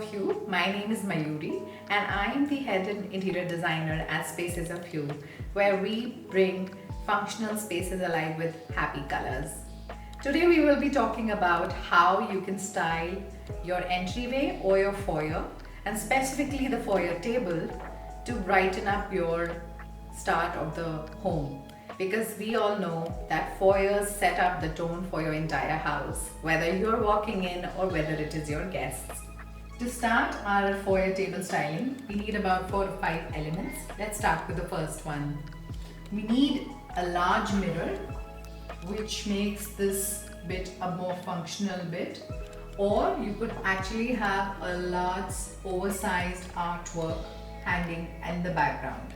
HUE. My name is Mayuri and I am the head and interior designer at Spaces of HUE, where we bring functional spaces alive with happy colors. Today we will be talking about how you can style your entryway or your foyer, and specifically the foyer table, to brighten up your start of the home. Because we all know that foyers set up the tone for your entire house, whether you're walking in or whether it is your guests. To start our foyer table styling, we need about 4 to 5 elements. Let's start with the first one. We need a large mirror, which makes this bit a more functional bit, or you could actually have a large oversized artwork hanging in the background.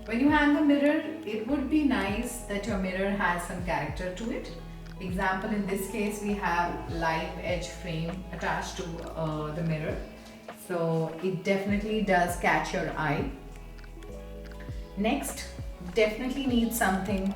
When you hang a mirror, it would be nice that your mirror has some character to it. Example, in this case we have live edge frame attached to the mirror, so it definitely does catch your eye. Next, definitely need something,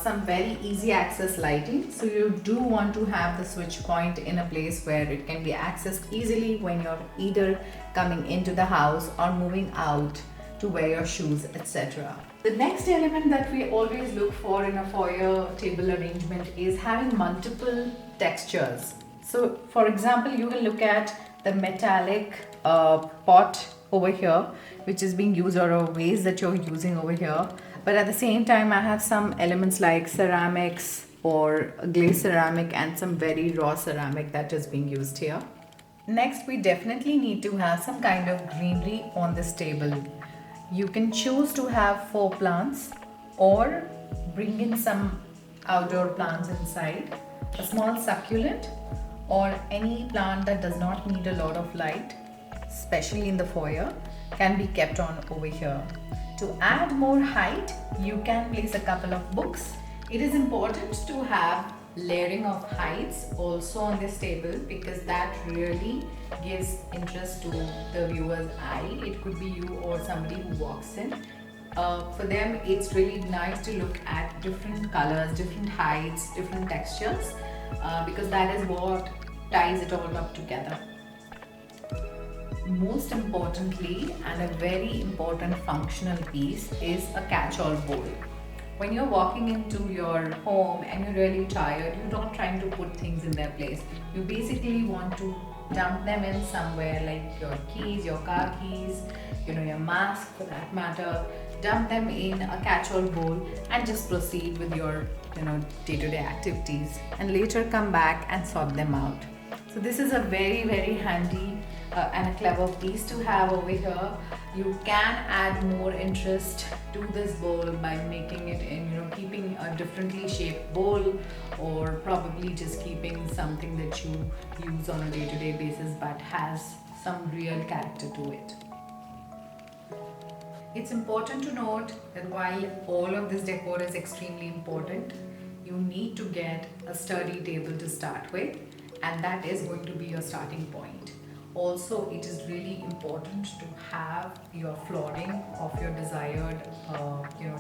some very easy access lighting. So you do want to have the switch point in a place where it can be accessed easily when you're either coming into the house or moving out to wear your shoes, etc. The next element that we always look for in a foyer table arrangement is having multiple textures. So for example, you will look at the metallic pot over here, which is being used, or a vase that you're using over here. But at the same time, I have some elements like ceramics or glazed ceramic and some very raw ceramic that is being used here. Next, we definitely need to have some kind of greenery on this table. You can choose to have 4 plants or bring in some outdoor plants inside. A small succulent or any plant that does not need a lot of light, especially in the foyer, can be kept on over here. To add more height, you can place a couple of books. It is important to have layering of heights also on this table, because that really gives interest to the viewer's eye. It could be you or somebody who walks in. For them, it's really nice to look at different colors, different heights, different textures, because that is what ties it all up together. Most importantly, and a very important functional piece, is a catch-all bowl. When you're walking into your home and you're really tired, you're not trying to put things in their place. You basically want to dump them in somewhere, like your keys, your car keys, your mask for that matter. Dump them in a catch-all bowl and just proceed with your day-to-day activities, and later come back and sort them out. So this is a very, very handy and a clever piece to have over here. You can add more interest to this bowl by making it in, keeping a differently shaped bowl, or probably just keeping something that you use on a day-to-day basis but has some real character to it. It's important to note that while all of this decor is extremely important, you need to get a sturdy table to start with, and that is going to be your starting point. Also, it is really important to have your flooring of your desired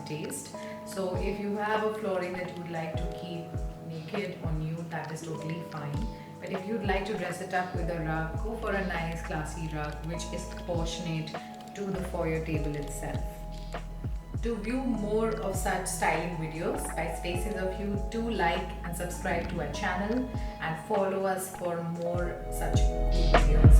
taste. So if you have a flooring that you would like to keep naked on you, that is totally fine. But if you'd like to dress it up with a rug, go for a nice classy rug which is proportionate to the foyer table itself. To view more of such styling videos by Spaces of HUE, do like and subscribe to our channel and follow us for more such cool videos.